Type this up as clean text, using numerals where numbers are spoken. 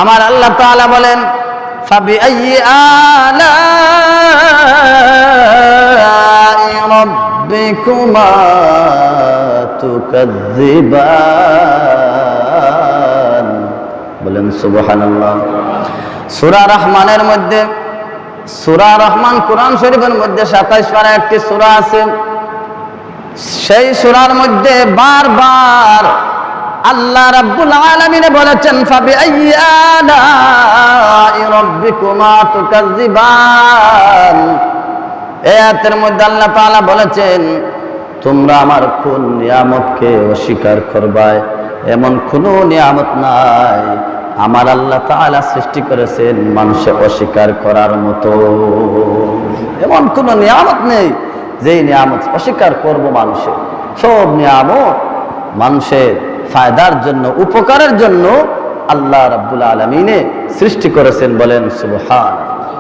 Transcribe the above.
আমার আল্লাহ তাআলা বলেন ফাবিআইয়ি আলাই রাব্বিকুমা তুকাযযিবান, বলেন সুবহানাল্লাহ। সূরা রহমানের মধ্যে, সূরা রহমান কোরআন শরীফের মধ্যে 27 পারা একটি সূরা আছে। সেই সূরার মধ্যে বারবার আল্লাহ রাব্বুল আলামিন বলেছেন ফাবিআইয়ি আলাই রাব্বিকুমা তুকাযযিবান। এই আয়াতের মধ্যে আল্লাহ তাআলা বলেছেন তোমরা আমার কোন নিয়ামতকে অস্বীকার করবায়, এমন কোনো নিয়ামত নাই আমার আল্লাহ তাআলা সৃষ্টি করেছেন মানুষে অস্বীকার করার মতো। এমন কোনো নিয়ামত নেই যেই নিয়ামত অস্বীকার করব মানুষে। সব নিয়ামত মানুষের ফায়দার জন্য, উপকারের জন্য আল্লাহ রাব্বুল আলামিন সৃষ্টি করেছেন, বলেন সুবহানাল্লাহ।